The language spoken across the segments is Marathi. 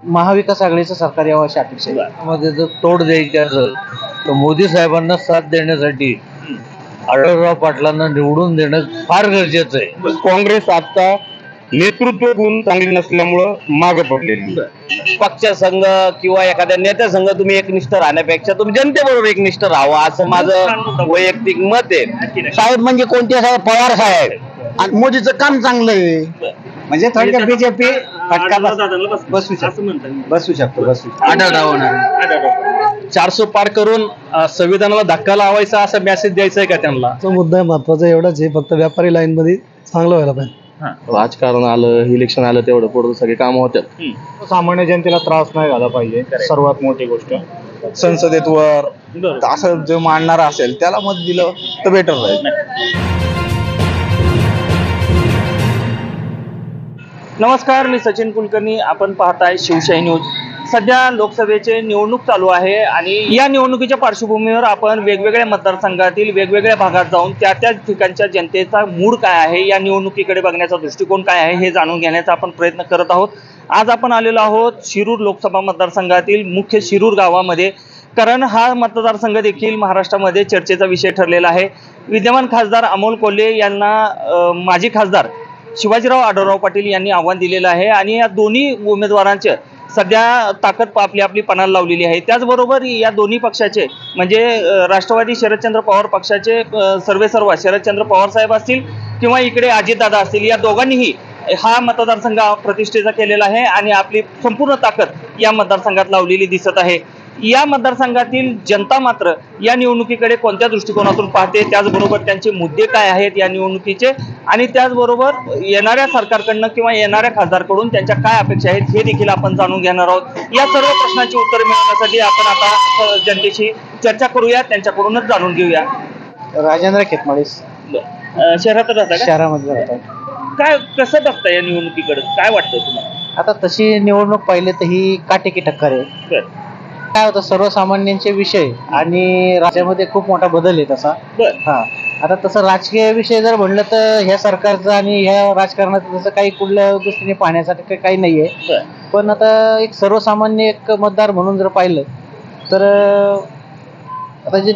महाविकास आघाडीचं सरकार यावं अशी अपेक्षा आहे. मध्ये जर तोड द्यायची असेल तर मोदी साहेबांना साथ देण्यासाठी आढळराव पाटलांना निवडून देणं फार गरजेचं आहे. काँग्रेस आता नेतृत्व गुण चांगली नसल्यामुळं मागे पडलेली. पक्ष संघ किंवा एखाद्या नेत्या संघ तुम्ही एकनिष्ठ राहण्यापेक्षा तुम्ही जनतेबरोबर एकनिष्ठ राहावं असं माझं वैयक्तिक मत आहे. साहेब म्हणजे कोणते साहेब? पवार साहेब. आणि मोदीचं काम चांगलं आहे म्हणजे थोडक्यात बीजेपी फटका बसू शकतो. आढळराव 400 पार करून संविधानाला धक्का लावायचा असा मेसेज द्यायचा आहे का त्यांना? तो मुद्दा महत्वाचा एवढाच आहे, फक्त व्यापारी लाईन मध्ये चांगलं व्हायला पाहिजे. राजकारण आलं, इलेक्शन आलं, तेवढं पुढे सगळे कामं होतात. सामान्य जनतेला त्रास नाही झाला पाहिजे, सर्वात मोठी गोष्ट. संसदेत वर असं जो मांडणारा असेल त्याला मत दिलं तर बेटर राहील. नमस्कार, मी सचिन कुलकर्णी. आपण पाहताय शिवशाही न्यूज. सध्या लोकसभेचे निवडणूक चालू आहे आणि या निवडणुकीच्या पार्श्वभूमीवर आपण वेगवेगळ्या मतदारसंघातील वेगवेगळ्या भागात जाऊन त्या ठिकाणच्या जनतेचा मूड काय आहे, या निवडणुकीकडे बघण्याचा दृष्टिकोन काय आहे हे जाणून घेण्याचा आपण प्रयत्न करत आहोत. आज आपण आलेलो आहोत शिरूर लोकसभा मतदारसंघातील मुख्य शिरूर गावामध्ये, कारण हा मतदारसंघ देखील महाराष्ट्रामध्ये चर्चेचा विषय ठरलेला आहे. विद्यमान खासदार अमोल कोल्हे यांना माजी खासदार शिवाजीराव आढळराव पाटील यांनी आव्हान दिलेलं आहे आणि या दोन्ही उमेदवारांचे सध्या ताकद आपली आपली पणाला लावलेली आहे. त्याचबरोबर या दोन्ही पक्षाचे म्हणजे राष्ट्रवादी शरदचंद्र पवार पक्षाचे सर्वेसर्वा शरदचंद्र पवार साहेब असतील किंवा इकडे अजितदादा असतील, या दोघांनीही हा मतदारसंघ प्रतिष्ठेचा केलेला आहे आणि आपली संपूर्ण ताकद या मतदारसंघात लावलेली दिसत आहे. या मतदारसंघातील जनता मात्र या निवडणुकीकडे कोणत्या दृष्टिकोनातून पाहते, त्याचबरोबर त्यांचे मुद्दे काय आहेत या निवडणुकीचे, आणि त्याचबरोबर येणाऱ्या सरकारकडनं किंवा येणाऱ्या खासदारकडून त्यांच्या काय अपेक्षा आहेत हे देखील आपण जाणून घेणार आहोत. या सर्व प्रश्नांची उत्तरे मिळवण्यासाठी आपण आता जनतेशी चर्चा करूया, त्यांच्याकडूनच जाणून घेऊया. राजेंद्र खेतमाळे शहरात राहता का? शहरामध्ये राहतात. काय कसं बघता या निवडणुकीकडे, काय वाटतं तुम्हाला? आता तशी निवडणूक पाहिली तर ही काटेकी टक्कर आहे. काय होतं, सर्वसामान्यांचे विषय आणि राज्यामध्ये खूप मोठा बदल आहे तसा. हा, आता तसं राजकीय विषय जर म्हणलं तर ह्या सरकारचं आणि ह्या राजकारणाचं तसं काही कुठल्या दृष्टीने पाहण्यासाठी काही नाहीये. पण आता एक सर्वसामान्य एक मतदार म्हणून जर पाहिलं तर आता जे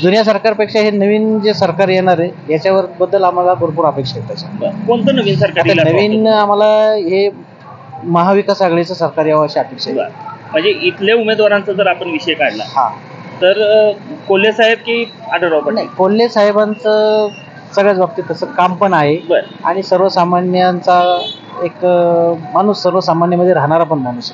जुन्या सरकारपेक्षा हे नवीन जे सरकार येणार आहे याच्यावर बद्दल आम्हाला भरपूर अपेक्षा आहे. त्याच्या कोणतं नवीन सरकार? नवीन आम्हाला हे महाविकास आघाडीचं सरकार यावं अशी अपेक्षा आहे. म्हणजे इथल्या उमेदवारांचा जर आपण विषय काढला तर कोल्हे साहेब की आढळराव पाटील? कोल्हे साहेबांचं सगळ्याच बाबतीत तसं काम पण आहे आणि सर्वसामान्यांचा एक माणूस, सर्वसामान्यामध्ये राहणारा पण माणूस.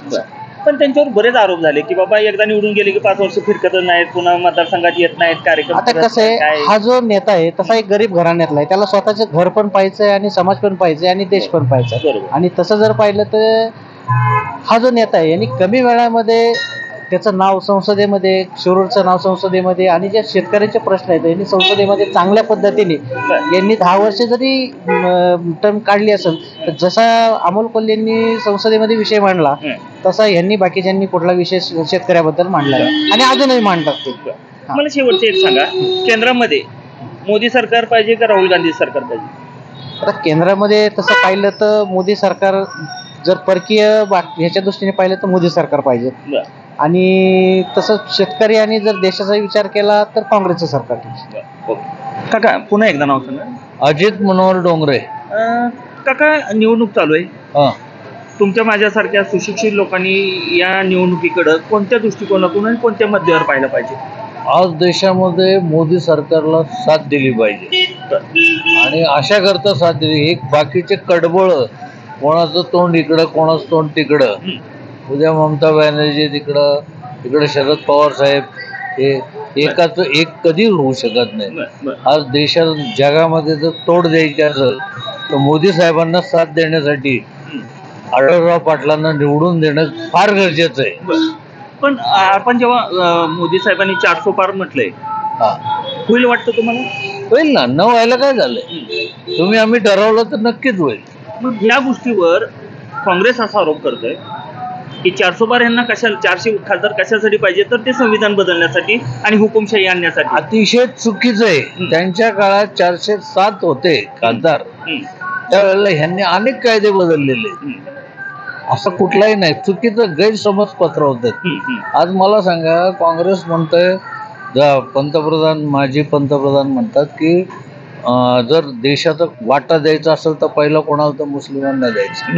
पण त्यांच्यावर बरेच आरोप झाले की बाबा एकदा निवडून गेले की 5 वर्ष फिरकतच नाहीत, पुन्हा मतदारसंघात येत नाहीत, कार्यक्रम. आता कसं आहे, हा जो नेता आहे तसा एक गरीब घराण्यातला आहे, त्याला स्वतःचं घर पण पाहिजे आणि समाज पण पाहिजे आणि देश पण पाहिजे. आणि तसं जर पाहिलं तर हा जो नेता आहे यांनी कमी वेळामध्ये त्याचं नाव संसदेमध्ये, शिरूरचं नाव संसदेमध्ये आणि जे शेतकऱ्यांचे प्रश्न आहेत यांनी संसदेमध्ये चांगल्या पद्धतीने यांनी 10 वर्ष जरी टर्म काढली असेल तर जसा अमोल कोल्हेंनी संसदेमध्ये विषय मांडला तसा यांनी बाकीच्यांनी कुठला विषय शेतकऱ्याबद्दल मांडला आहे आणि अजूनही मांडतात ते. मला शेवटचं एक सांगा, केंद्रामध्ये मोदी सरकार पाहिजे का राहुल गांधी सरकार पाहिजे? आता केंद्रामध्ये तसं पाहिलं तर मोदी सरकार, जर परकीय ह्याच्या दृष्टीने पाहिलं तर मोदी सरकार पाहिजे, आणि तसंच शेतकरी आणि जर देशाचा विचार केला तर काँग्रेसचं सरकार. काका पुन्हा एकदा नाव सांगा. अजित मनोहर डोंगरे. काका, निवडणूक चालू आहे, तुमच्या माझ्यासारख्या सुशिक्षित लोकांनी या निवडणुकीकडे कोणत्या दृष्टिकोनातून आणि कोणत्या मुद्द्यावर पाहिलं पाहिजे? आज देशामध्ये मोदी सरकारला साथ दिली पाहिजे आणि अशा करता साथ दिली. एक बाकीचे कडबोळ, कोणाचं तोंड इकडं कोणाचं तोंड तिकडं, उद्या ममता बॅनर्जी तिकडं, इकडं शरद पवार साहेब, हे एकाच एक कधी होऊ शकत नाही. आज देशात जगामध्ये जर तोड द्यायची असेल तर मोदी साहेबांना साथ देण्यासाठी आढळराव पाटलांना निवडून देणं फार गरजेचं आहे. पण आपण जेव्हा मोदी साहेबांनी 400 पार म्हटलंय, होईल वाटतं तुम्हाला? होईल ना, न व्हायला काय झालंय? तुम्ही आम्ही ठरवलं तर नक्कीच होईल. मग या गोष्टीवर काँग्रेस असा आरोप करतोय की 400 पार यांना कशाला, 400 खासदार कशासाठी पाहिजे, तर ते संविधान बदलण्यासाठी आणि हुकुमशाही आणण्यासाठी. अतिशय चुकीचं आहे. त्यांच्या काळात 407 होते खासदार, त्यावेळेला ह्यांनी अनेक कायदे बदललेले असं कुठलाही नाही, चुकीचं गैरसमज पसरवतात. आज मला सांगा, काँग्रेस म्हणतंय, पंतप्रधान माजी पंतप्रधान म्हणतात की जर देशाचा वाटा द्यायचा असेल तर पहिलं कोणाला तर मुस्लिमांना द्यायचं.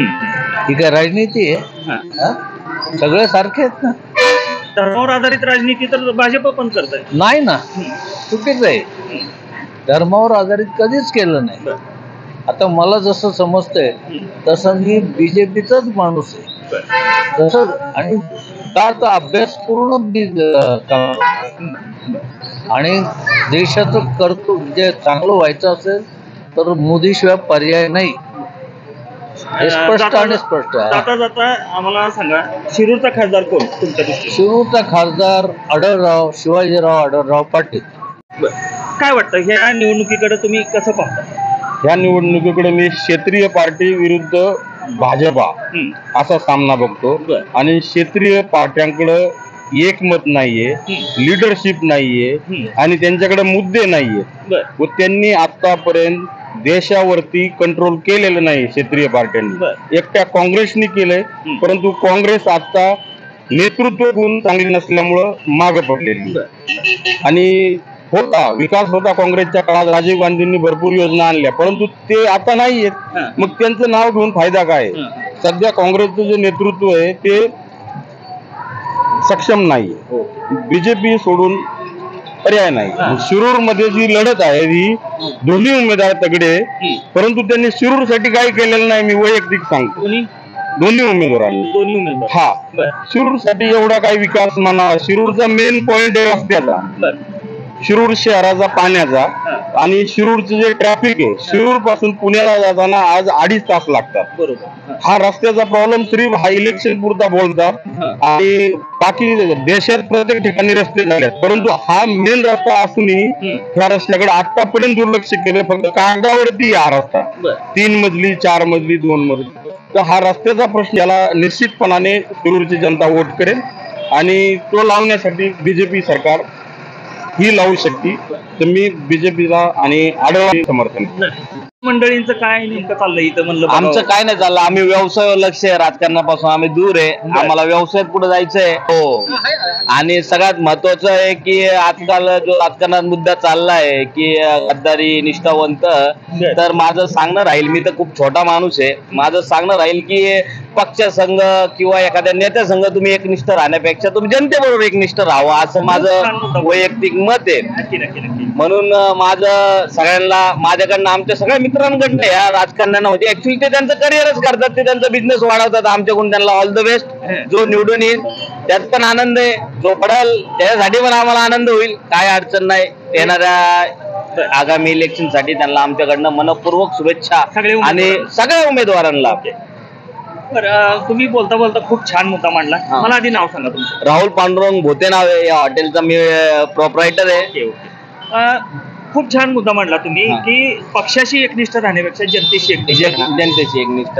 ही काय राजनीती आहे? हा? सगळे सारखे आहेत ना. धर्मावर आधारित राजनीती तर भाजप पण करत आहे. नाही ना, चुकीचं आहे. धर्मावर आधारित कधीच केलं नाही. आता मला जसं समजतंय तसं मी बीजेपीचाच माणूस आहे तसं, आणि का तर अभ्यास पूर्ण आणि देशाचं कर्तृत्व जे चांगलं व्हायचं असेल तर मोदीशिवाय पर्याय नाही. हे स्पष्ट आणि स्पष्ट आहे. जाता जाता आम्हाला सांगा, शिरूरचा खासदार कोण तुमच्या दृष्टीने? शिरूरचा खासदार आढळराव, शिवाजीराव आढळराव पाटील. काय वाटतं ह्या निवडणुकीकडे तुम्ही कसं पाहता? ह्या निवडणुकीकडे मी क्षेत्रीय पार्टी विरुद्ध भाजपा असा सामना बघतो. आणि क्षेत्रीय पार्ट्यांकडे एकमत नाहीये, लिडरशिप नाहीये आणि त्यांच्याकडे मुद्दे नाहीये व त्यांनी आतापर्यंत देशावरती कंट्रोल केलेलं नाही क्षेत्रीय पार्ट्यांनी. एकट्या काँग्रेसने केलंय, परंतु काँग्रेस आता नेतृत्व गुण चांगली नसल्यामुळं मागे पडलेली. आणि विकास होता काँग्रेसच्या काळात, राजीव गांधींनी भरपूर योजना आणल्या, परंतु ते आता नाहीयेत. मग त्यांचं नाव घेऊन फायदा काय? सध्या काँग्रेसचं जे नेतृत्व आहे ते सक्षम नाही. बीजेपी सोडून पर्याय नाही. शिरूर मध्ये जी लढत आहे ही दोन्ही उमेदवार तगडे, परंतु त्यांनी शिरूर साठी काही केलेलं नाही. मी वैयक्तिक सांगतो, दोन्ही उमेदवारांनी हा शिरूर साठी एवढा काही विकास म्हणा. शिरूरचा मेन पॉइंट आहे रस्त्याचा, शिरूर शहराचा पाण्याचा. आणि शिरूरचं जे ट्रॅफिक आहे, शिरूर पासून पुण्याला जाताना आज 2.5 तास लागतात. हा रस्त्याचा प्रॉब्लेम सिर्फ हा इलेक्शन पुरता बोलतात आणि बाकी देशात प्रत्येक ठिकाणी रस्ते झालेत, परंतु हा मेन रस्ता असूनही ह्या रस्त्याकडे आतापर्यंत दुर्लक्ष केले. फक्त कागदावरती हा रस्ता 3 मजली, 4 मजली, 2 मजली. तर हा रस्त्याचा प्रश्न याला निश्चितपणाने शिरूरची जनता वोट करेल आणि तो लावण्यासाठी बीजेपी सरकार ही लावू शकते. तर मी बीजेपीला आणि आढळराव समर्थन. मंडळींचं काय नेमकं चाललंय इथं म्हणलं? आमचं काय नाही चाललं, आम्ही व्यवसायावर लक्ष आहे, राजकारणापासून आम्ही दूर आहे. आम्हाला व्यवसायात पुढे जायचंय. हो. आणि सगळ्यात महत्वाचं आहे की आजकाल जो राजकारणात मुद्दा चाललाय की गद्दारी, निष्ठावंत, तर माझं सांगणं राहील, मी तर खूप छोटा माणूस आहे, माझं सांगणं राहील की पक्षासंघ किंवा एखाद्या नेत्यासंघ तुम्ही एकनिष्ठ राहण्यापेक्षा तुम्ही जनतेबरोबर एकनिष्ठ राहावं, असं माझं वैयक्तिक मत आहे. म्हणून माझं सगळ्यांना, माझ्याकडनं, आमच्या सगळ्या मित्रांकडनं या राजकारण्यांना होते, ऍक्च्युली ते त्यांचं करिअरच करतात, ते त्यांचा बिझनेस वाढवतात. आमच्याकडून त्यांना ऑल द बेस्ट. जो निवडून येईल त्यात पण आनंद आहे, जो पडेल त्याच्यासाठी पण आम्हाला आनंद होईल. काय अडचण नाही. येणाऱ्या आगामी इलेक्शन साठी त्यांना आमच्याकडनं मनपूर्वक शुभेच्छा आणि सगळ्या उमेदवारांना. तुम्ही बोलता बोलता खूप छान मुद्दा मांडला. मला आधी नाव सांगा तुमचं? राहुल पांडुरंग भोते नाव आहे, या हॉटेलचा मी प्रोप्रायटर आहे. खूप छान मुद्दा मांडला तुम्ही की पक्षाशी एकनिष्ठ राहण्यापेक्षा जनतेशी एकनिष्ठ.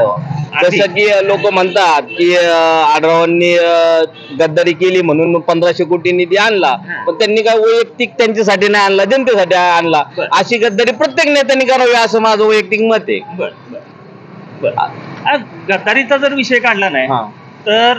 जसं की लोक म्हणतात की आढळरावांनी गद्दारी केली म्हणून 1500 कोटी निधी आणला, पण त्यांनी काय वैयक्तिक त्यांच्यासाठी नाही आणला, जनतेसाठी आणला. अशी गद्दारी प्रत्येक नेत्यांनी करावी असं माझं वैयक्तिक मत आहे. गद्दारीचा जर विषय काढला नाही तर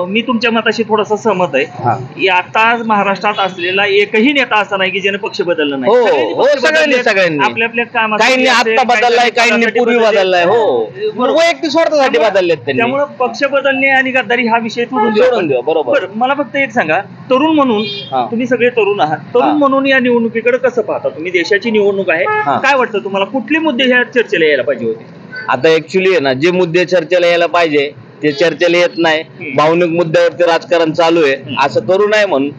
मी तुमच्या मताशी थोडासा सहमत आहे. आता महाराष्ट्रात असलेला एकही नेता असा नाही की ज्याने पक्ष बदलला नाही. सगळ्यांनी आपल्या आपल्या कामात, काहींनी आता बदललाय, काहींनी पूर्वी बदललाय. हो, वैयक्तिक स्वार्थासाठी बदललेत त्यांनी. त्यामुळे पक्ष बदलणे आणि गद्दारी हा विषय सोडून देऊ. बरोबर. मला फक्त एक सांगा, तरुण म्हणून तुम्ही सगळे तरुण आहात, तरुण म्हणून या निवडणुकीकडे कसं पाहता तुम्ही? देशाची निवडणूक आहे, काय वाटतं तुम्हाला? कुठले मुद्दे ह्या चर्चेला यायला पाहिजे होते? आता ऍक्च्युली आहे ना, जे मुद्दे चर्चेला यायला पाहिजे ते चर्चेला येत नाही. भावनिक मुद्द्यावरती राजकारण चालू आहे, असं करू नये. म्हणून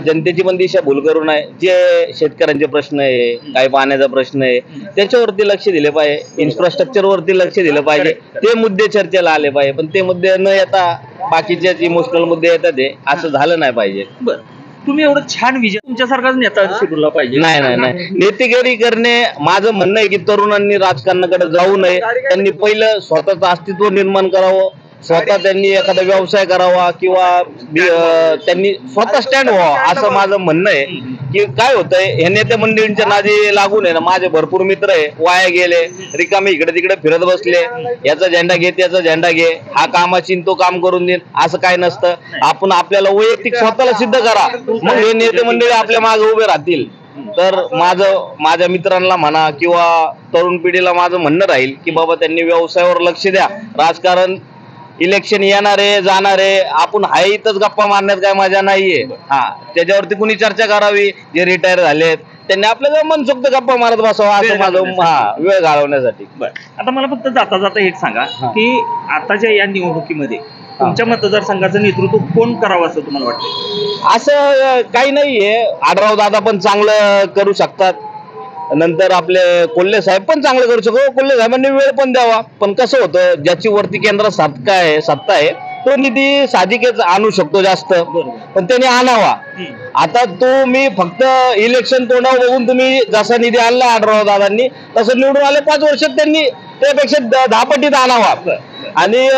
जनतेची पण दिशाभूल करू नये. जे शेतकऱ्यांचे प्रश्न आहे, काही पाण्याचा प्रश्न आहे, त्याच्यावरती लक्ष दिले पाहिजे. इन्फ्रास्ट्रक्चर वरती लक्ष दिलं पाहिजे. ते मुद्दे चर्चेला आले पाहिजे. पण ते मुद्दे न येता बाकीचे इमोशनल मुद्दे येतात, ते असं झालं नाही पाहिजे. बरं, तुम्ही एवढं छान विजय, तुमच्यासारखाच नेता शिरूरला पाहिजे. नाही, नेतेगिरी करणे, माझं म्हणणं आहे की तरुणांनी राजकारणाकडे जाऊ नये. त्यांनी पहिलं स्वतःचं अस्तित्व निर्माण करावं, स्वतः त्यांनी एखादा व्यवसाय करावा किंवा त्यांनी स्वतः स्टँड व्हावा असं माझं म्हणणं आहे. की काय होतंय हे नेते मंडळींच्या नादी लागून आहे ना, माझे भरपूर मित्र आहे वाया गेले, रिकामे इकडे तिकडे फिरत बसले, याचा झेंडा घे त्याचा झेंडा घे, हा कामाची तो काम करून देईन असं काय नसतं. आपण आपल्याला वैयक्तिक स्वतःला सिद्ध करा, मग हे नेते मंडळी आपल्या मागे उभे राहतील. तर माझ्या मित्रांना म्हणा किंवा तरुण पिढीला माझं म्हणणं राहील की बाबा त्यांनी व्यवसायावर लक्ष द्या. राजकारण इलेक्शन येणारे जाणारे, आपण हाय इथंच गप्पा मारण्यात काय मजा नाहीये. त्याच्यावरती कुणी चर्चा करावी. जे रिटायर झालेत त्यांनी आपल्या मनसोक्त गप्पा मारत बसावा असं माझं वेळ घालवण्यासाठी. आता मला फक्त जाता जाता एक सांगा की आताच्या या निवडणुकीमध्ये तुमच्या मतदारसंघाचं नेतृत्व कोण करावं असं तुम्हाला वाटतं? असं काही नाहीये. आढराव दादा पण चांगलं करू शकतात, नंतर आपले कोल्हे साहेब पण चांगलं करू शकतो. कोल्हे साहेबांनी वेळ पण द्यावा. पण कसं होतं, ज्याची वरती केंद्रात सत्ता आहे तो निधी साधिकेच आणू शकतो जास्त, पण त्याने आणावा. आता तुम्ही फक्त इलेक्शन तोंडावर बघून तुम्ही जसा निधी आणला आढराव दादांनी तसं निवडून आले 5 वर्षात त्यांनी त्यापेक्षा 10 पटीत आणावा. आणि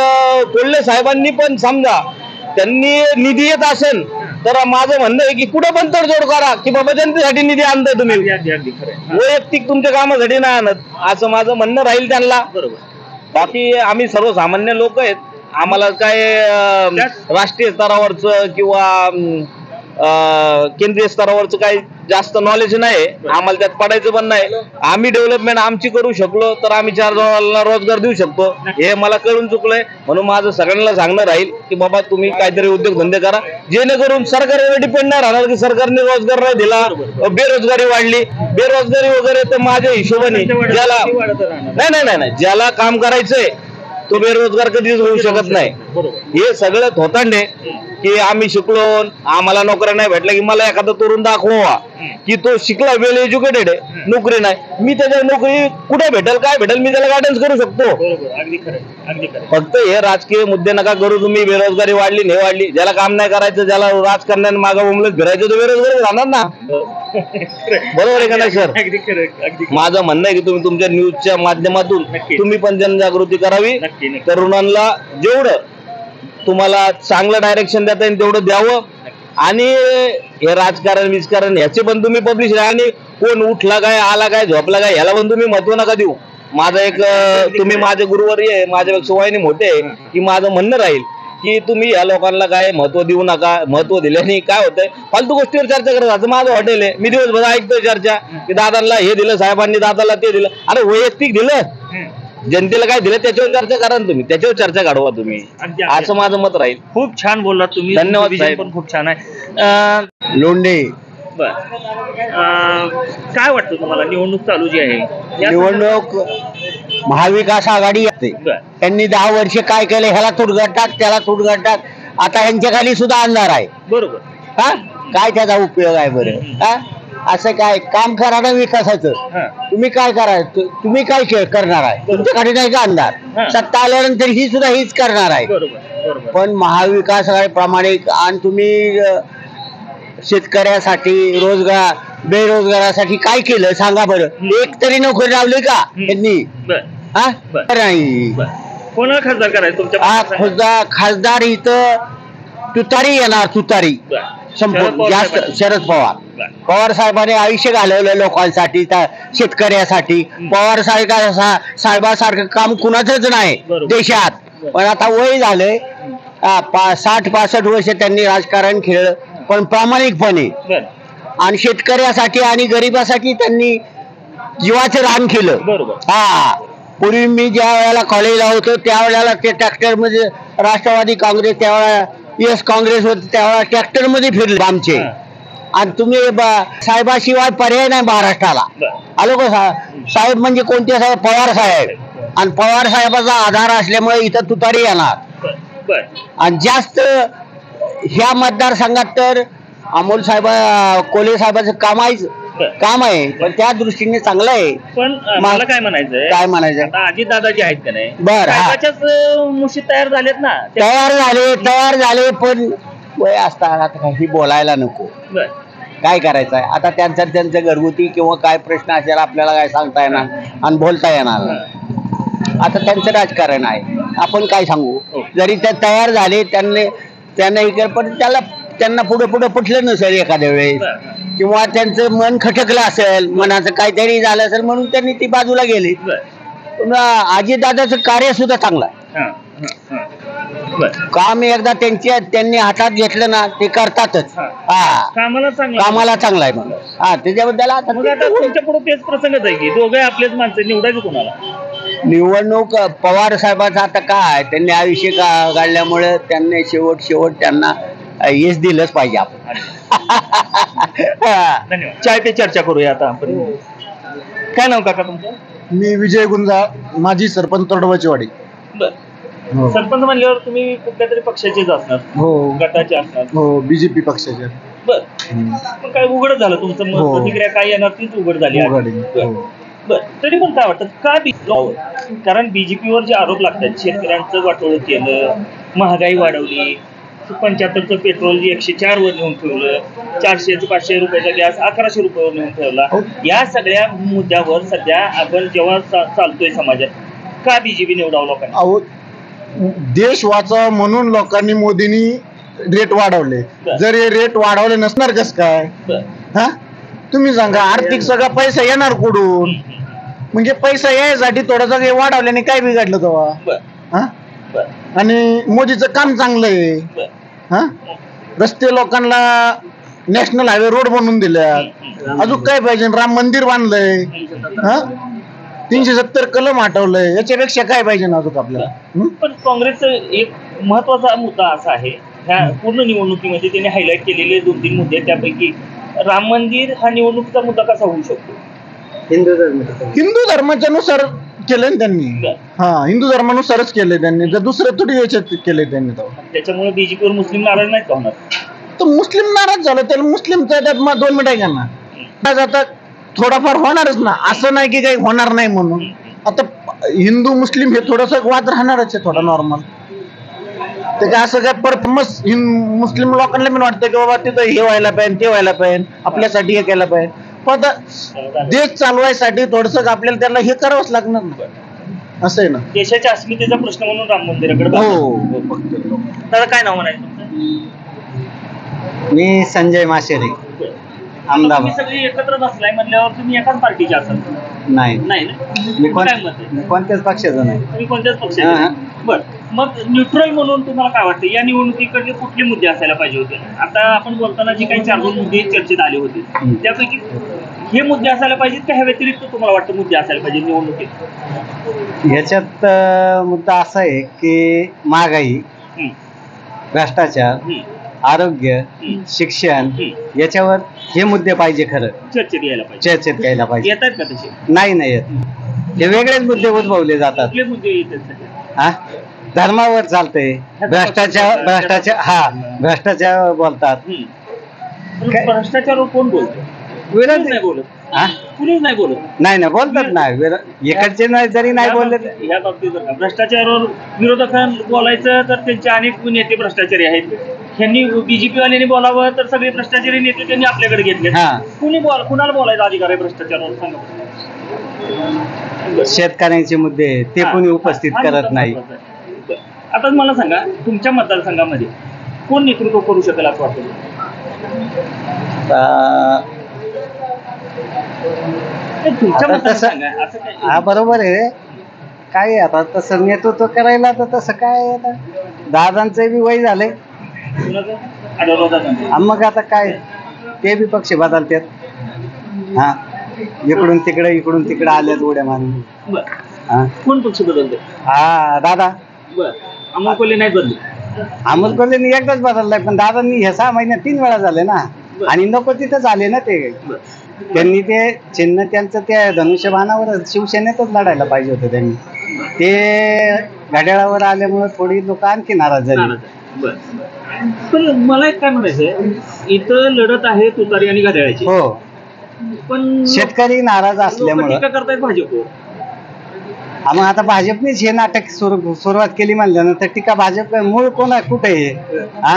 कोल्हे साहेबांनी पण समजा त्यांनी निधी येत असेल तर माझं म्हणणं आहे की कुठे पण तडजोड करा की बाबा जनतेसाठी निधी आणताय तुम्ही, वैयक्तिक तुमच्या कामासाठी नाही आणत असं माझं म्हणणं राहील त्यांना. बाकी आम्ही सर्वसामान्य लोक आहेत, आम्हाला काय राष्ट्रीय स्तरावरचं किंवा केंद्रीय स्तरावरचं काही जास्त नॉलेज नाही, आम्हाला त्यात पडायचं पण नाही. आम्ही डेव्हलपमेंट आमची करू शकलो तर आम्ही 4 जणांना रोजगार देऊ शकतो, हे मला कळून चुकलंय. म्हणून माझं सगळ्यांना सांगणं राहील की बाबा तुम्ही काहीतरी उद्योगधंदे करा, जेणेकरून सरकारवर डिपेंड नाही राहणार की सरकारने रोजगार नाही दिला, बेरोजगारी वाढली. बेरोजगारी वगैरे तर माझ्या हिशोबाने ज्याला नाही ज्याला काम करायचंय तो बेरोजगार कधीच होऊ शकत नाही. हे सगळं थोतांडे की आम्ही शिकलो आम्हाला नोकऱ्या नाही भेटल्या की मला एखादा तरुण दाखवा की तो शिकला वेल एज्युकेटेड आहे, नोकरी नाही, मी त्याच्या नोकरी कुठे भेटेल काय भेटेल मी त्याला गायडन्स करू शकतो. फक्त हे राजकीय मुद्दे नका करू तुम्ही. बेरोजगारी वाढली नाही वाढली, ज्याला काम नाही करायचं, ज्याला राजकारण्याने मागं उमलत फिरायचं तो बेरोजगारी राहणार ना. बरोबर आहे का नाही सर? माझं म्हणणं आहे की तुम्ही तुमच्या न्यूजच्या माध्यमातून तुम्ही पण जनजागृती करावी. तरुणांना जेवढं तुम्हाला चांगलं डायरेक्शन देता येईल तेवढं द्यावं. आणि हे राजकारण ह्याचे पण तुम्ही पब्लिश राहा. आणि कोण उठला काय आला काय झोपला काय ह्याला पण तुम्ही महत्व नका देऊ. माझं एक तुम्ही माझे गुरुवर्य आहे, माझ्यापेक्षा वयाने मोठे आहे, की माझं म्हणणं राहील की तुम्ही या लोकांना काय महत्व देऊ नका. महत्व दिल्याने काय होतंय, फालतू गोष्टीवर चर्चा करत असं माझं हॉटेल आहे, मी दिवसभर ऐकतोय चर्चा की दादांना हे दिलं, साहेबांनी दादाला ते दिलं. अरे वैयक्तिक दिलं, जनतेला काय दिलं त्याच्यावर चर्चा करा ना तुम्ही, त्याच्यावर चर्चा काढवा तुम्ही, असं माझं मत राहील. खूप छान बोललात तुम्ही, धन्यवाद विजन पण खूप छान आहे. लोंढे. बर काय वाटतं तुम्हाला निवडणूक चालू जी आहे, निवडणूक महाविकास आघाडी येते, त्यांनी 10 वर्ष काय केले, ह्याला तुडगट टाक त्याला तुडगट टाक, आता यांच्या खाली सुद्धा आणणार आहे. बरोबर. हा काय त्याचा उपयोग आहे बरं? हा असं काय काम करा ना विकासाचं. तुम्ही काय करायचं, तुम्ही काय करणार आहे, तुमच्याकडे नाही का आणणार, सत्ता आल्यानंतर ही सुद्धा हीच करणार आहे. पण महाविकास आघाडी प्रामाणिक आणि तुम्ही शेतकऱ्यासाठी रोजगार बेरोजगारासाठी काय केलं सांगा बरं. एक तरी नोकरी लावली का त्यांनी? हा नाही. कोणाला खासदार करायचं तुमच्या? खासदार इथं तुतारी येणार, तुतारी संपूर्ण जास्त शरद पवार साहेबांनी आयुष्य घालवलं लोकांसाठी, शेतकऱ्यासाठी. पवार साहेबासारखं काम कुणाचंच नाही देशात. पण आता वय झालंय, 60-65 वर्ष त्यांनी राजकारण खेळलं, पण प्रामाणिकपणे आणि शेतकऱ्यासाठी आणि गरिबासाठी त्यांनी जीवाचं रान केलं. हा पूर्वी मी ज्या वेळेला कॉलेजला होतो त्यावेळेला ते ट्रॅक्टर मध्ये राष्ट्रवादी काँग्रेस, त्यावेळेला यस काँग्रेस होते, त्यावेळेला ट्रॅक्टर मध्ये फिरले आमचे. आणि तुम्ही साहेबाशिवाय पर्याय नाही महाराष्ट्राला. आलो का साहेब म्हणजे कोणते साहेब? पवार साहेब. आणि पवार साहेबाचा आधार असल्यामुळे इथं तुतारी येणार. आणि जास्त ह्या मतदारसंघात तर अमोल साहेब कोल्हे साहेबाचं काम आहे, पण त्या दृष्टीने चांगलं आहे. पण मला काय म्हणायचंय, अजित दादा जे आहेत का नाही, बरं मुशी तयार झालेत ना, तयार झाले पण वय असताना आता काही बोलायला नको. काय करायचं आहे आता, त्यांचं घरगुती किंवा काय प्रश्न असेल आपल्याला काय सांगता येणार आणि बोलता येणार. आता त्यांचं राजकारण आहे. आपण काय सांगू. जरी ते तयार झाले त्यांना इकडे पण त्यांना पुढे पुढे पटलं नसेल एखाद्या वेळेस, किंवा त्यांचं मन खटकलं असेल, मनाचं काहीतरी झालं असेल म्हणून त्यांनी ती बाजूला गेली. अजितदादाचं कार्य सुद्धा चांगलं आहे. काम एकदा त्यांनी हातात घेतलं ना ते करतातच. कामाला चांगला आहे मग. त्याच्याबद्दल तुमच्या पुढे तेच प्रसंगच आहे की दोघे आपलेच माणसं, निवडायचं कोणाला? निवडणूक पवार साहेबांचं आता काय, त्यांनी आयुष्य काढल्यामुळे त्यांनी शेवट त्यांना यश दिलंच पाहिजे आपण. धन्यवाद. चाय पे चर्चा करूया आता आपण. काय नाव काका तुमचं? मी विजय गुंजाळ, माजी सरपंच तोडवचेवाडी. बरं. सरपंच म्हणल्यावर तुम्ही कुठल्या तरी पक्षाचेच असणार, हो गटाचे असणार. हो, बीजेपी पक्षाचे. बर, मग काय उघड झालं तुमचं मत, प्रतिक्रिया काय येणार तीच उघड झाली. बर, तरी पण काय वाटतं का कारण बीजेपीवर जे आरोप लागतात, शेतकऱ्यांचं वाटोळं केलं, महागाई वाढवली, 75चं पेट्रोल 104 वर नेऊन ठेवलं, 400-500 रुपयाचा गॅस 1100 रुपयावर नेऊन ठेवला, या सगळ्या मुद्द्यावर सध्या आपण जेव्हा चालतोय समाजात, का बीजेपी निवडावं लोकांनी? देश वाचावा म्हणून लोकांनी मोदींनी रेट वाढवले. जर हे रेट वाढवले नसणार कस काय? हा, तुम्ही सांगा. आर्थिक सगळा पैसा येणार कुठून? म्हणजे पैसा यायसाठी थोडासा हे वाढवल्याने काय बिघडलं तेव्हा? आणि मोदीचं काम चांगलं आहे. हा, रस्ते लोकांना नॅशनल हायवे रोड बनवून दिल्या. अजून काय पाहिजे? राम मंदिर बांधलंय. हा, 370 कलम हटवलंय. याच्यापेक्षा काय पाहिजे ना अजून आपल्याला? पण काँग्रेसचा एक महत्वाचा मुद्दा असा आहे, ह्या पूर्ण निवडणुकीमध्ये त्यांनी हायलाइट केलेले 2-3 मुद्दे, त्यापैकी राम मंदिर हा निवडणुकीचा मुद्दा कसा होऊ शकतो? हिंदू धर्माच्या नुसार केलंय ना त्यांनी. हा, हिंदू धर्मानुसारच केलंय त्यांनी. जर दुसरं थोडी याच्यात केलंय त्यांनी. त्याच्यामुळे बीजेपीवर मुस्लिम नाराज नाहीत का होणार? तर मुस्लिम नाराज झालं, त्याला मुस्लिमचा 2 मिनिट आहे ना. आता थोडाफार होणारच ना, असं नाही की काही होणार नाही म्हणून. आता हिंदू मुस्लिम हे थोडस वाद राहणारच आहे, थोडा नॉर्मल. ते काय असं काय परफॉर्मन्स मुस्लिम लोकांना पण वाटतं की बाबा तिथं हे व्हायला पाहिजे, ते व्हायला पाहिजे, आपल्यासाठी हे केलं पाहिजे. पण आता देश चालवायसाठी थोडस आपल्याला त्याला हे करावंच लागणार ना. असं आहे ना. देशाच्या अस्मितेचा प्रश्न म्हणून राम मंदिराकडे. हो. त्याला काय नाव म्हणायचं तुमचं? मी संजय माशेरे, अहमदाबाद. तुम्ही सगळी एकत्र बसलाय म्हणल्यावर तुम्ही एकाच पार्टीचे असाल? नाही, मी कोणत्याच पक्षाचा नाही. तुम्ही कोणत्याच पक्षाचे? बर, मग न्यूट्रल म्हणून तुम्हाला काय वाटतं, या निवडणुकीकडे कुठले मुद्दे असायला पाहिजे होते? आता आपण बोलताना जे काही 4 मुद्दे चर्चेत आले होते, त्यापैकी हे मुद्दे असायला पाहिजेत का ह्या व्यतिरिक्त तुम्हाला वाटतं मुद्दे असायला पाहिजे निवडणुकीत? याच्यात मुद्दा असा आहे की महागाई, भ्रष्टाचार, आरोग्य, शिक्षण, याच्यावर हे मुद्दे पाहिजे. खरं चर्चेत यायला पाहिजे. येतात का तसे? नाही येत. हे वेगळेच मुद्दे उद्भवले जातात. कुठले मुद्दे येतात? हा, धर्मावर चालतंय, भ्रष्टाचार बोलतात. भ्रष्टाचारावर कोण बोलतो? विरोध नाही बोलत. कुणीच नाही बोलत. नाही ना, बोलतात ना. इकडचे नाही, जरी नाही बोलले ह्या बाबतीत भ्रष्टाचारावर विरोधकांना बोलायचं तर त्यांचे अनेक नेते भ्रष्टाचारी आहेत. त्यांनी बीजेपी वाल्यांनी बोलावं तर सगळे भ्रष्टाचारी नेते त्यांनी आपल्याकडे घेतले. कुणाला बोलायचा अधिकार आहे भ्रष्टाचारावर? सांगा. शेतकऱ्यांचे मुद्दे ते कोणी उपस्थित करत नाही. आता मला सांगा, तुमच्या मतदारसंघामध्ये कोण नेतृत्व करू शकेल असं वाटतं? हा, बरोबर आहे. काय आता तसं नेतृत्व करायला तर तसं काय, आता दादांचं बी वय झालंय. मग आता काय, ते बी पक्ष बदलतात. हा, इकडून तिकडे आल्यात उड्या मारून. कोण पक्ष बदलतो? हा, दादा. अमोल कोल्हे नाही बदलले? अमोल कोल्हेनी एकदाच बदललाय, पण दादांनी हे 6 महिन्यात 3 वेळा झाले ना. आणि नको तिथंच आले ना ते. त्यांनी ते चिन्ह त्यांचं त्या धनुष्यबाणावर शिवसेनेतच लढायला पाहिजे होतं त्यांनी. ते घड्याळावर आल्यामुळे थोडी लोक आणखी नाराज झाली. पण मला एक काय म्हणायचंय, इथं लढत आहे तुतारी आणि घड्याळाची. हो, पण शेतकरी नाराज असल्यामुळे टीका करतायत भाजपवर. मग आता भाजपनेच हे नाटक सुरुवात केली म्हणल्यानंतर टीका भाजप मूळ कुठे आहे? हा,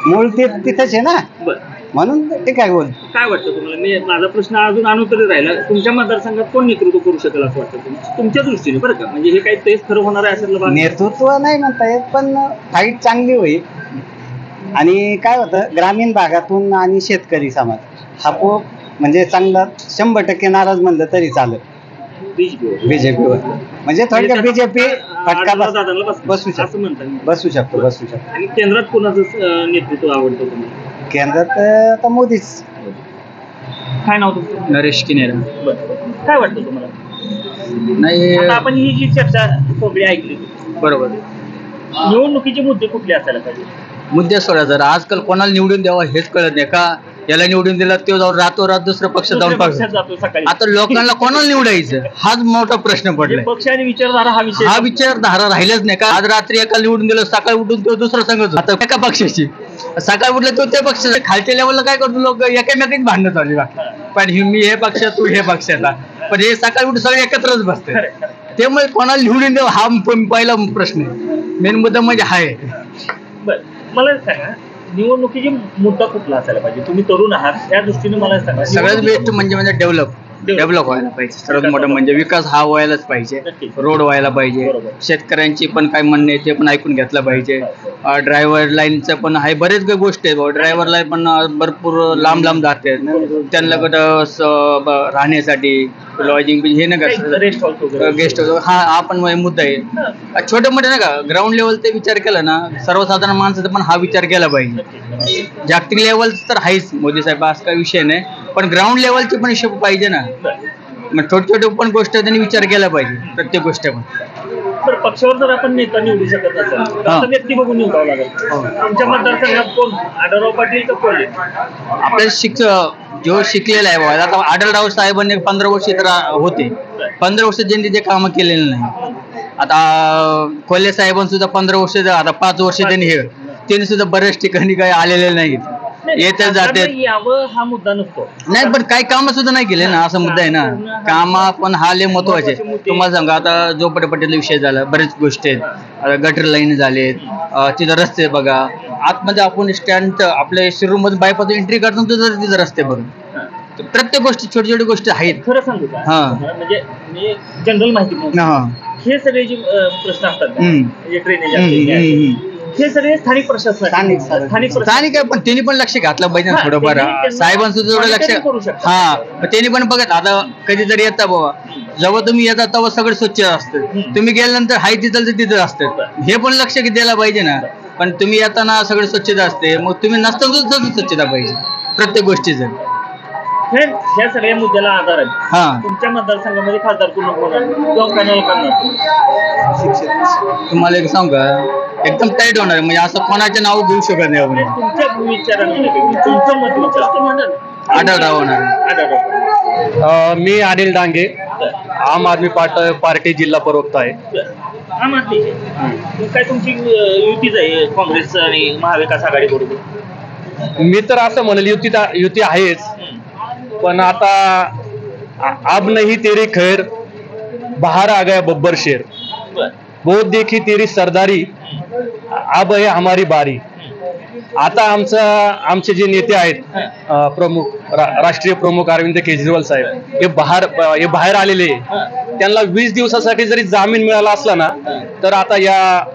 मूळ ते तिथंच आहे ना, बरं. म्हणून ते काय बोल. काय वाटतं तुम्हाला? मी माझा प्रश्न अजून अनुत्तरित राहिला. तुमच्या मतदारसंघात कोण नेतृत्व करू शकेल असं वाटतं तुमच्या दृष्टीने, बरं का? म्हणजे हे काही तेच खरं होणार आहे असं भाग? नेतृत्व नाही म्हणता येत, पण फाईट चांगली होईल. आणि काय होतं, ग्रामीण भागातून आणि शेतकरी समाज हा म्हणजे चांगला 100% नाराज म्हणलं तरी चालेल बीजेपीवर. म्हणजे थोडक्यात बीजेपी फटका बसू शकतो. आणि केंद्रात कोणाचं नेतृत्व आवडतं तुम्हाला? केंद्रात आता मोदीच. काय नाव तुमचं? नरेश किनेरा. काय वाटतं तुम्हाला? नाही, आता आपण ही जी चर्चा सगळी ऐकली, बरोबर. निवडणुकीचे मुद्दे कुठले असायला पाहिजे? मुद्दे सोडा, जर आजकाल कोणाला निवडून द्यावा हेच कळत नाही का. याला निवडून दिला तो जाऊन रातोरात दुसऱ्या पक्षात जाऊन पक्षात जातो सकाळी. आता लोकांना कोणाला निवडायचं हाच मोठा प्रश्न पडलाय. पक्ष आणि विचारधारा हा विचारधारा राहिलाच नाही का. आज रात्री एका निवडून दिलं, सकाळी उठून तो दुसरा सांगतो. आता एका पक्षाची सकाळी उठलं तो त्या पक्षाचा. खालच्या लेवलला काय करतो, लोक एकामेकांची भांडणं चालली. पण मी हे पक्ष, तू हे पक्षाचा. पण हे सकाळी उठून सगळे एकत्रच बसते. त्यामुळे कोणाला निवडून द्यावं हा पहिला प्रश्न आहे. मेन मुद्दा म्हणजे हाय. बरं, मला सांगा, निवडणुकीची मुद्दा कुठला असायला पाहिजे? तुम्ही तरुण आहात, त्या दृष्टीने मला सांगा. सगळ्यात बेस्ट म्हणजे डेव्हलप व्हायला पाहिजे. सर्वात मोठं म्हणजे विकास हा व्हायलाच पाहिजे. रोड व्हायला पाहिजे. शेतकऱ्यांची पण काय म्हणणे आहे ते पण ऐकून घेतलं पाहिजे. ड्रायव्हर लाईनचं पण आहे, बरेच काही गोष्टी आहेत. ड्रायव्हर लाईन पण भरपूर लांब जाते. त्यांना कुठं राहण्यासाठी लॉजिंग हे नाही का, गेस्ट हाऊस हा पण मुद्दा आहे. छोटे मोठे नाही का, ग्राउंड लेवलचा विचार केला ना, सर्वसाधारण माणसाचा पण हा विचार केला पाहिजे. जागतिक लेवल तर आहेच मोदी साहेब, असं काही विषय नाही, पण ग्राउंड लेवलची पण हिशोब पाहिजे ना. मग छोटे पण गोष्ट त्यांनी विचार केला पाहिजे, प्रत्येक गोष्ट पण. बरं, पक्षावर जर आपण नेता निवडू शकत असेल तर व्यक्ती बघून निवडावं लागेल. तुमच्या मतदारसंघात कोण? आढळराव पाटील का कोल्हे? आपल्या जो शिकलेला आहे बाबा, आता आढळराव साहेबांनी 15 वर्ष तर होते. 15 वर्ष ज्यांनी ते कामं केलेलं नाही. आता कोल्हे साहेबांनी सुद्धा 15 वर्ष, आता 5 वर्ष त्यांनी सुद्धा बऱ्याच ठिकाणी काही आलेले नाहीत. येतात जातात. यावं हा मुद्दा नसतो नाही, पण काही काम सुद्धा नाही केले ना, असा मुद्दा आहे ना. काम पण हा लय महत्वाचे. तुम्हाला सांगा, आता झोपडपट्टीचा विषय झाला, बरेच गोष्टी आहेत. आता गटर लाईन झालेत, तिथं रस्ते बघा. आतमध्ये आपण स्टँड आपल्या शिरूर मध्ये बायपास एंट्री करतो तिथं रस्ते बघून. प्रत्येक गोष्टी छोटी गोष्टी आहेत. खरं सांगू का, म्हणजे मी जनरल माहिती, हे सगळे जे प्रश्न असतात म्हणजे ड्रेनेज, हे सगळे स्थानिक प्रशासन, स्थानिक आहे, पण त्यांनी पण लक्ष घातलं पाहिजे ना थोडंफार. साहेबांचं जेवढं लक्ष, त्यांनी पण बघत. आता कधीतरी येता बाबा, जेव्हा तुम्ही येतात तेव्हा सगळं स्वच्छ असतं. तुम्ही गेल्यानंतर हाय तिथं असतं. हे पण लक्ष द्यायला पाहिजे ना. पण तुम्ही येताना सगळं स्वच्छता असते, मग तुम्ही नसताना स्वच्छता पाहिजे प्रत्येक गोष्टीचं. ह्या सगळ्या मुद्द्याला आधार आहे. तुमच्या मतदारसंघामध्ये खासदार कोण होणार किंवा पॅनल करणार? तुम्हाला एक सांगू का, एकदम टाईट होणार. म्हणजे असं कोणाचे नाव घेऊ शकत नाही आपण. तुमच्या विचाराने तुमचं मत विचार आढळराव होणार. मी अनिल डांगे, आम आदमी पार्टी जिल्हा प्रवक्ता आहे. आम आदमी काय तुमची युतीच आहे काँग्रेस आणि महाविकास आघाडी बरोबर? मी तर असं म्हणेल युती आहेच, पण आता अब नहीं तेरी खैर, बाहर आ गया बब्बर शेर, बहुत देखी तेरी सरदारी, अब है हमारी बारी. आता आमचे जे नेते आहेत प्रमुख, राष्ट्रीय प्रमुख अरविंद केजरीवाल साहेब, हे बाहेर आलेले. त्यांना 20 दिवसासाठी जरी जामीन मिळाला असला ना, तर आता या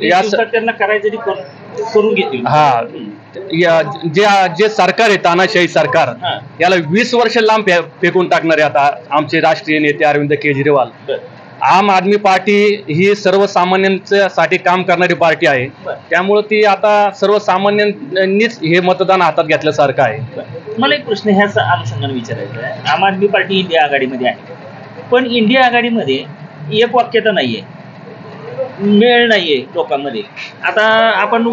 त्यांना करायचं करून घेतील. जे सरकार आहे, तानाशाही सरकार, याला 20 वर्ष लांब फेकून टाकणारे आता आमचे राष्ट्रीय नेते अरविंद केजरीवाल. आम आदमी पार्टी ही सर्वसामान्यांसाठी काम करणारी पार्टी आहे, त्यामुळे ती आता सर्वसामान्यांनीच हे मतदान हातात घेतल्यासारखं आहे. मला एक प्रश्न ह्याच अनुषंगाने विचारायचा आहे. आम आदमी पार्टी इंडिया आघाडीमध्ये आहे, पण इंडिया आघाडीमध्ये एक वाक्यता नाहीये, मेळ नाहीये लोकांमध्ये. आता आपण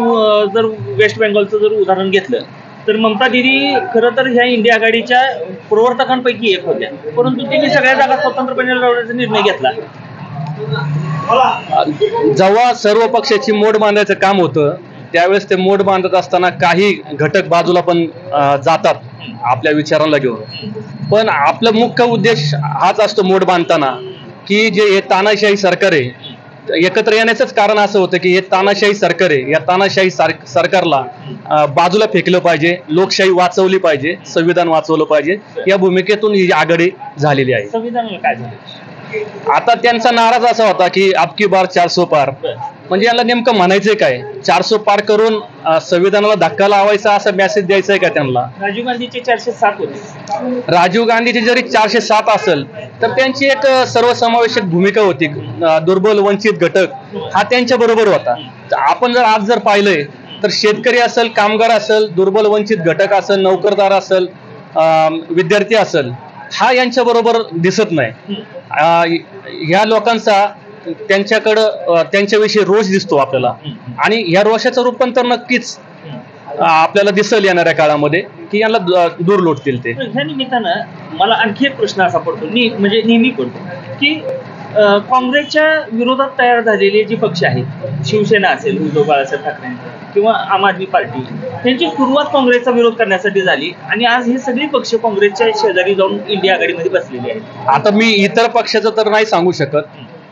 जर वेस्ट बेंगॉलचं जर उदाहरण घेतलं तर ममता दिदी खरं तर ह्या इंडिया आघाडीच्या प्रवर्तकांपैकी एक होत्या, परंतु त्यांनी सगळ्या जागा स्वतंत्रपणे लढवण्याचा निर्णय घेतला. जेव्हा सर्व पक्षाची मोड बांधायचं काम होतं, त्यावेळेस ते मोड बांधत असताना काही घटक बाजूला पण जातात आपल्या विचारांना घेऊन. पण आपला मुख्य उद्देश हाच असतो मोड बांधताना, की जे हे तानाशाही सरकार आहे एकत्र येण्याचंच कारण असं होतं की हे तानाशाही सरकार आहे, या तानाशाही सरकारला बाजूला फेकलं पाहिजे, लोकशाही वाचवली पाहिजे, संविधान वाचवलं पाहिजे, या भूमिकेतून ही आघाडी झालेली आहे. संविधानाला काय झालं? आता त्यांचा नाराज असा होता की अबकी बार 400 पार, म्हणजे याला नेमकं म्हणायचंय काय? 400 पार करून संविधानाला धक्का लावायचा असा मेसेज द्यायचा आहे का त्यांना? राजीव गांधीचे 407 होते. राजीव गांधीची जरी 407 असेल तर त्यांची एक सर्वसमावेशक भूमिका होती. दुर्बल वंचित घटक हा त्यांच्या बरोबर होता. आपण जर आज जर पाहिलंय तर शेतकरी असेल, कामगार असेल, दुर्बल वंचित घटक असेल, नोकरदार असेल, विद्यार्थी असेल, हा यांच्या बरोबर दिसत नाही. ह्या लोकांचा त्यांच्याकडं त्यांच्याविषयी रोष दिसतो आपल्याला, आणि ह्या रोषाचं रूपांतर नक्कीच आपल्याला दिसेल येणाऱ्या काळामध्ये की यांना दूर लोटतील ते. ह्या निमित्तानं मला आणखी एक प्रश्न असा पडतो, म्हणजे नेहमी पडतो की काँग्रेसच्या विरोधात तयार झालेले जे पक्ष आहेत, शिवसेना असेल उद्धव बाळासाहेब ठाकरेंचा किंवा आम आदमी पार्टी, त्यांची सुरुवात काँग्रेसचा विरोध करण्यासाठी झाली आणि आज हे सगळे पक्ष काँग्रेसच्या शेजारी जाऊन इंडिया आघाडीमध्ये बसलेले आहेत. आता मी इतर पक्षाचं तर नाही सांगू शकत.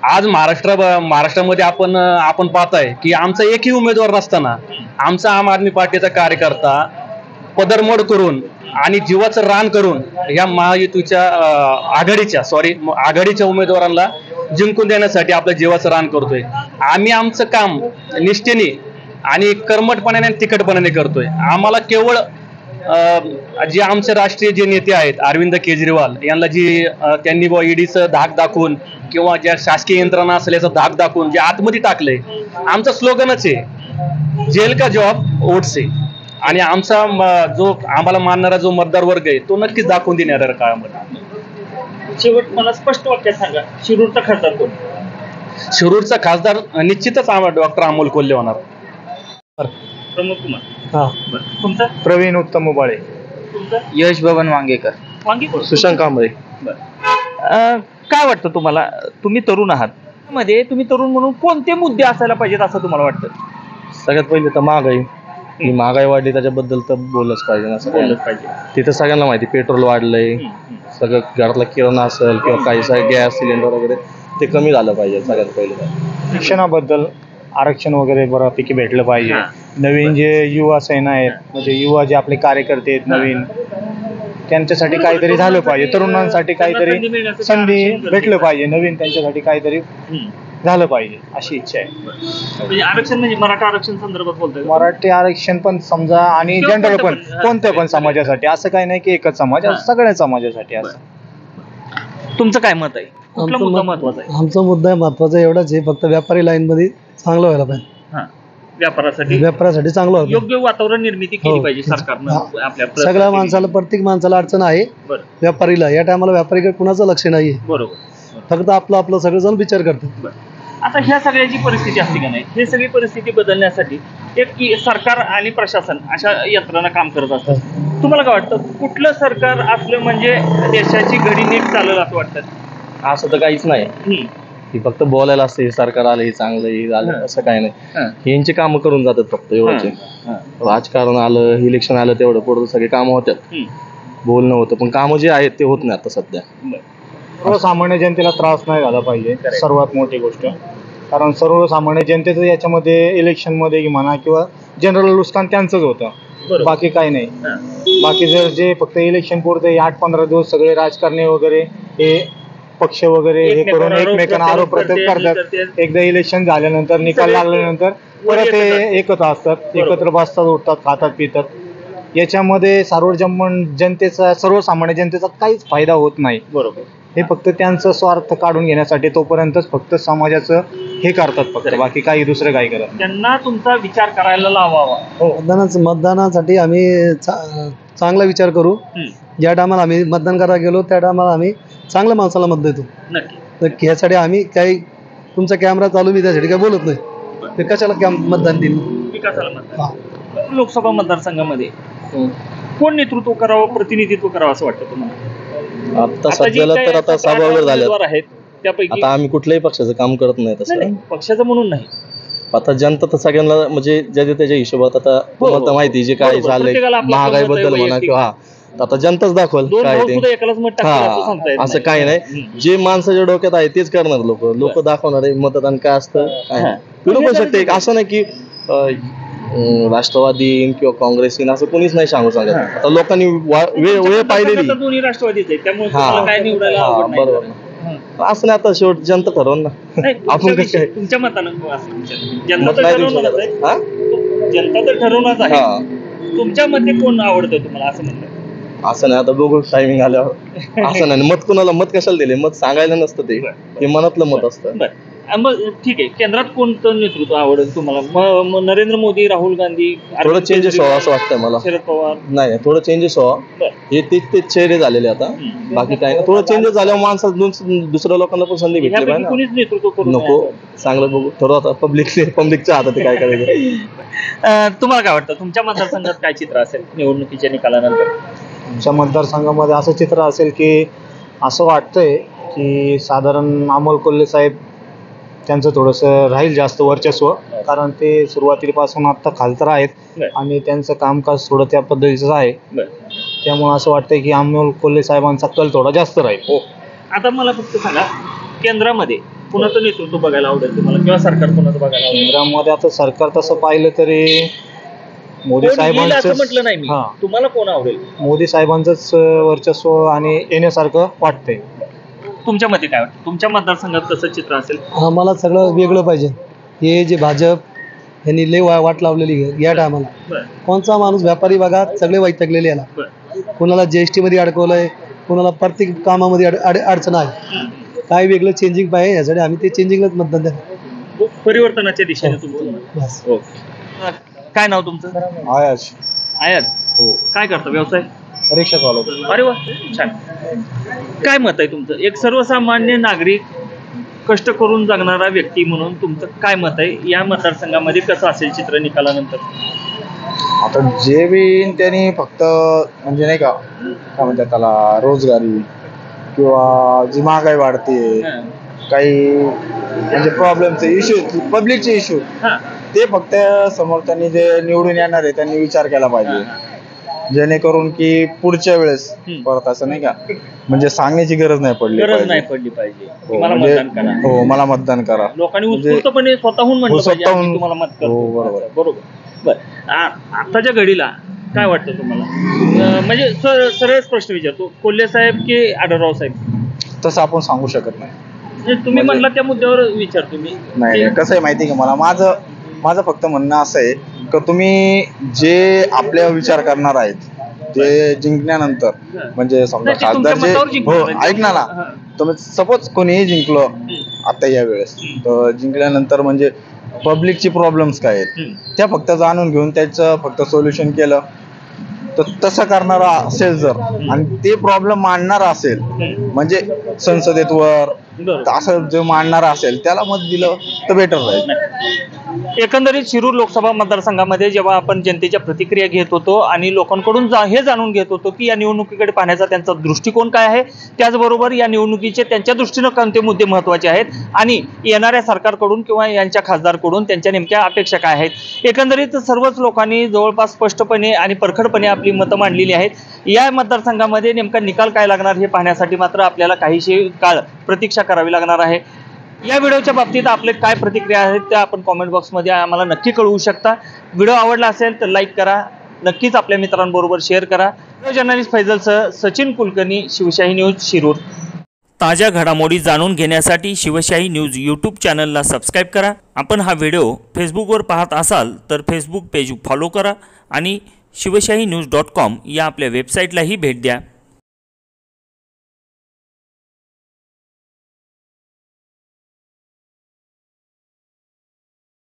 आज महाराष्ट्रामध्ये आपण पाहताय की आमचा एकही उमेदवार नसताना आमचा आम आदमी पार्टीचा कार्यकर्ता पदरमोड करून आणि जीवाचं रान करून या महायुतीच्या आघाडीच्या उमेदवारांना जिंकून देण्यासाठी आपल्या जीवाचं रान करतोय. आम्ही आमचं काम निष्ठेने आणि कर्मठपणाने आणि तिखटपणाने करतोय. आम्हाला केवळ जे आमचे राष्ट्रीय जे नेते आहेत अरविंद केजरीवाल यांना त्यांनी ईडीचं धाक दाखवून किंवा ज्या शासकीय यंत्रणा असेल याचं धाक दाखवून जे आतमध्ये टाकलंय, आमचं स्लोगनच आहे जेल का जॉब वोट से, आणि आमचा जो आम्हाला मानणारा जो मतदार वर्ग आहे तो नक्कीच दाखवून देणार काळामध्ये. शेवट मला स्पष्ट वाक्यात सांगा, शिरूरचा खासदार कोण? शिरूरचा खासदार निश्चितच डॉक्टर अमोल कोल्हे होणार. प्रमोद कुमार. हा. तुमचं? प्रवीण उत्तम उबाळे. तुमचं? यश बबन वांगेकर. सुशांत कांबळे. काय वाटतं तुम्हाला, तुम्ही तरुण आहात, मध्ये तुम्ही तरुण म्हणून कोणते मुद्दे असायला पाहिजेत असं तुम्हाला वाटतं? सगळ्यात पहिले तर महागाई. ही महागाई वाढली त्याच्याबद्दल तर बोललंच पाहिजे. असं बोललंच पाहिजे. तिथं सगळ्यांना माहिती, पेट्रोल वाढलंय, सगळं घरातला किराणा असेल किंवा काही गॅस सिलेंडर वगैरे ते कमी झालं पाहिजे सगळ्यात पहिले. शिक्षणाबद्दल आरक्षण वगैरे बऱ्यापैकी भेटलं पाहिजे. नवीन जे युवा सेना आहेत, म्हणजे युवा जे आपले कार्यकर्ते आहेत नवीन, त्यांच्यासाठी काहीतरी झालं पाहिजे. तरुणांसाठी काहीतरी संधी भेटलं पाहिजे, नवीन त्यांच्यासाठी काहीतरी झालं पाहिजे अशी इच्छा आहे. म्हणजे आरक्षण म्हणजे मराठा आरक्षण संदर्भात बोलतोय? मराठी आरक्षण पण समजा आणि जनरल पण कोणत्या पण समाजासाठी, असं काही नाही की एकच समाज, सगळ्या समाजासाठी. असं तुमचं काय मत आहे? कुठला मुद्दा महत्वाचा आहे? आमचा मुद्दा महत्वाचा एवढाच आहे, फक्त व्यापारी लाईन मध्ये चांगलं व्हायला पाहिजे. व्यापारासाठी चांगलं व्हायला योग्य वातावरण निर्मिती केली पाहिजे सरकारनं. आपल्या सगळ्या माणसाला, प्रत्येक माणसाला अडचण आहे. व्यापारीला या टायमाला व्यापारीकडे कुणाचं लक्ष नाहीये, बरोबर, फक्त आपलं सगळेजण विचार करतात. आता ह्या सगळ्याची परिस्थिती असते का नाही, हे सगळी परिस्थिती बदलण्यासाठी एक सरकार आणि प्रशासन अशा यंत्रणा काम करत असतात. तुम्हाला काय वाटतं, कुठलं सरकार असलं म्हणजे देशाची घडी नीट चालेल असं वाटतं? असं तर काहीच नाही, ही फक्त बोलायला असते हे सरकार आलं, हे चांगलं, हे झालं, असं काही नाही. यांची कामं करून जातात फक्त एवढंच. राजकारण आलं, इलेक्शन आलं, तेवढं पुढे सगळे कामं होतात, बोलणं होतं, पण कामं जे आहेत ते होत नाही आता सध्या. सर्वसामान्य जनतेला त्रास नाही झाला पाहिजे, सर्वात मोठी गोष्ट. कारण सर्वसामान्य जनतेचं याच्यामध्ये इलेक्शनमध्ये म्हणा किंवा जनरल नुकसान त्यांचंच होतं, बाकी काही नाही. बाकी जर जे फक्त इलेक्शन पुरते 8-15 दिवस सगळे राजकारणी वगैरे हे पक्ष वगैरे हे करून एकमेकांना आरोप करतात. एकदा इलेक्शन झाल्यानंतर, निकाल लागल्यानंतर परत ते एकत्र असतात, एकत्र बसतात, उठतात, खातात, पितात. याच्यामध्ये सर्वसामान्य जनतेचा काहीच फायदा होत नाही. बरोबर. हे फक्त त्यांचं स्वार्थ काढून घेण्यासाठी तोपर्यंतच फक्त समाजाचं हे करतात फक्त, बाकी काही दुसरं काही करत. त्यांना तुमचा विचार करायला लावावा. मतदानासाठी आम्ही चांगला विचार करू. ज्या टायमाला आम्ही मतदान करायला गेलो त्या टायमाला आम्ही चांगल्या माणसाला मत देतो. नक्की. ह्यासाठी आम्ही काही तुमचा कॅमेरा चालू, मी त्यासाठी काही बोलत नाही, ते कशाला मतदान देईल. लोकसभा मतदारसंघामध्ये कोण नेतृत्व करावं, प्रतिनिधित्व करावं असं वाटतं तुम्हाला? आता सध्याला तर आता सभागृह झाले आहेत त्यापैकी. आता आम्ही कुठल्याही पक्षाचं काम करत नाही तसं. पक्षाचं म्हणून नाही, आता जनता तर सगळ्यांना म्हणजे ज्या त्याच्या हिशोबात आता तुम्हाला माहिती जे काय झालंय, महागाईबद्दल म्हणा किंवा आता जनताच दाखवल दोन काय भाऊ ते. सुद्धा एकालाच मत टाकतील असं सांगता येत असं नाही. काही नाही, जे माणसाच्या डोक्यात आहे तेच करणार लोक दाखवणार आहे मतदान काय असतं काय हा. विरोध करू शकते. असं नाही की राष्ट्रवादी किंवा काँग्रेस असं कोणीच नाही सांगू शकत. आता लोकांनी वेळ पाहिलेली. तर दोन्ही राष्ट्रवादीच आहे, त्यामुळे हा. तुम्हाला काय निवडायला आवड नाही. बरोबर ना. असं नाही, आता शेवट जनता ठरवून ना. नाही, आपण कसं काय तुमच्या मतानं असं विचारलं. जनता मत तर नाही देऊ ठरवणारच आहे. शकत. हा? जनता तर ठरवणारच आहे. हा. तुमच्या मध्ये कोण आवडतं तुम्हाला असं म्हणलं? असं नाही, आता बघू टायमिंग आल्यावर. असं नाही, मत कुणाला मत कशाला दिले, मत सांगायला नसतं ते मनातलं मत असतं. बरं. मग ठीक आहे, केंद्रात कोणतं नेतृत्व आवडेल तुम्हाला? नरेंद्र मोदी, राहुल गांधी, थोडं अरविंद चेंजेस व्हावं केजरीवाल, असं वाटतंय मला. शरद पवार? नाही, थोडं चेंजेस व्हावं. बरं. हे तेच चेहरे झालेले आता, बाकी काय नाही. थोडं चेंजेस झाल्यावर माणसाला दुसऱ्या लोकांना पण संधी भेटली ह्यापैकी पाहिजे कोणीच नेतृत्व करू ना. नको, नये. चांगलं बघू. थोडं आता पब्लिकच्या हातात आहे काय करायचं. तुम्हाला काय वाटतं, तुमच्या मतदारसंघात काय चित्र असेल निवडणुकीच्या निकालानंतर? आमच्या मतदारसंघामध्ये असं चित्र असेल की असं वाटतंय की साधारण अमोल कोल्हे साहेब त्यांचं थोडंसं राहील जास्त वर्चस्व, कारण ते सुरुवातीपासून आत्ता खासदार आहेत बरं. आणि त्यांचं कामकाज थोडं त्या पद्धतीचं आहे. बरं. त्यामुळे असं वाटतंय की अमोल कोल्हे साहेबांचा कल थोडा जास्त राहील. आता मला फक्त सांगा, केंद्रामध्ये कुणाचं नेतृत्व बघायला आवडेल तुम्हाला, किंवा सरकार कुणाचं बघायला आवडेल? केंद्रामध्ये आता सरकार तसं पाहिलं तरी मोदी कोण येईल असं म्हटलं साहेबांचं नाही मी, हां तुम्हाला कोण आवडेल? मोदी साहेबांचंच वर्चस्व आणि येण्यासारखं वाटतंय. तुमच्या मते काय वाटतं, तुमच्या मतदारसंघात कसं चित्र असेल? आम्हाला सगळं वेगळं पाहिजे. हे जे भाजप यांनी लय वाट लावलेली आहे या टायमाला. बरं. कोणचा माणूस व्यापारी भागात सगळे वैतागलेले याला. बरं. कोणाला GST मध्ये अडकवलंय, कोणाला प्रत्येक कामामध्ये अडचण आहे. काय वेगळं चेंजिंग पाहिजे यासाठी आम्ही ते चेंजिंगलाच मतदान देणार. परिवर्तनाच्या दिशेने तुमचं. बस. ओके. काय नाव तुमचं? आयाश आयात. काय करता व्यवसाय? रिक्षा चालू. अरे वा, छान. काय मत आहे तुमचं, एक सर्वसामान्य नागरिक, कष्ट करून जगणारा व्यक्ती म्हणून तुमचं काय मत आहे, या मतदारसंघामध्ये कसं असेल चित्र निकालानंतर? आता जे बी त्यांनी फक्त म्हणजे नाही का काय म्हणतात त्याला, रोजगारी किंवा जी महागाई वाढते, काही म्हणजे प्रॉब्लेमचे इश्यू, पब्लिकचे इश्यू, हां. ते फक्त समोरच्यांनी जे निवडून येणार आहे त्यांनी विचार केला पाहिजे, जेणेकरून की पुढच्या वेळेस परत असं नाही का म्हणजे सांगण्याची गरज नाही पडली पाहिजे. हो, मला म्हणजे मतदान करा. हो, मला मतदान करा. लोकांनी म्हणजे- उत्स्फूर्तपणे स्वतःहून म्हटलं पाहिजे, स्वतःहून- आम्ही तुम्हाला मत करतो. हो, बरोबर. बरोबर. बरं. आताच्या घडीला काय वाटतं तुम्हाला, म्हणजे सरळ प्रश्न विचारतो, कोल्हे साहेब की आढळराव साहेब? तसं आपण सांगू शकत नाही. म्हणजे तुम्ही म्हणला त्या मुद्द्यावर विचारतो मी. नाही, कसं आहे माहिती आहे का, मला माझं फक्त म्हणणं असं आहे की तुम्ही जे आपल्या विचार करणार आहेत ते जिंकण्यानंतर, म्हणजे समजा नाही, ते तुमच्या खासदार मतावर जे जिंकणार हो आहे. ऐक ना हां. तुम्ही सपोज कोणीही जिंकलं आता या वेळेस, तर जिंकल्यानंतर म्हणजे पब्लिकची प्रॉब्लेम्स काय आहेत त्या फक्त जाणून घेऊन त्याचं फक्त सोल्युशन केलं, तर तसं करणारा असेल जर आणि ते प्रॉब्लेम मांडणारा असेल, म्हणजे संसदेत वर बरोबर. असं जे मांडणारा असेल त्याला मत दिलं तर बेटर राहील. एकंदरीत शिरूर लोकसभा मतदारसंघामध्ये जेव्हा आपण जनतेच्या प्रतिक्रिया घेत होतो आणि लोकांकडून हे जाणून घेत होतो की या निवडणुकीकडे पाहण्याचा त्यांचा दृष्टिकोन काय आहे, त्याचबरोबर या निवडणुकीचे त्यांच्या दृष्टीनं कोणते मुद्दे महत्त्वाचे आहेत आणि येणाऱ्या सरकारकडून किंवा यांच्या खासदारकडून त्यांच्या नेमक्या अपेक्षा काय आहेत, एकंदरीत सर्वच लोकांनी जवळपास स्पष्टपणे आणि परखडपणे आपली मतं मांडलेली आहेत. या मतदारसंघामध्ये नेमका निकाल काय लागणार हे पाहण्यासाठी मात्र आपल्याला काहीशी काळ प्रतीक्षा करावी लागणार आहे. या व्हिडिओच्या बाबतीत आपले काय प्रतिक्रिया आहेत त्या आपण कॉमेंट बॉक्समध्ये आम्हाला नक्की कळवू शकता. व्हिडिओ आवडला असेल तर लाईक करा, नक्कीच आपल्या मित्रांबरोबर शेअर करा. जर्नलिस्ट फैजलसह सचिन कुलकर्णी, शिवशाही न्यूज, शिरूर. ताज्या घडामोडी जाणून घेण्यासाठी शिवशाही न्यूज यूट्यूब चॅनलला सबस्क्राईब करा. आपण हा व्हिडिओ फेसबुकवर पाहत असाल तर फेसबुक पेज फॉलो करा आणि शिवशाही न्यूज.com या आपल्या वेबसाईटलाही भेट द्या.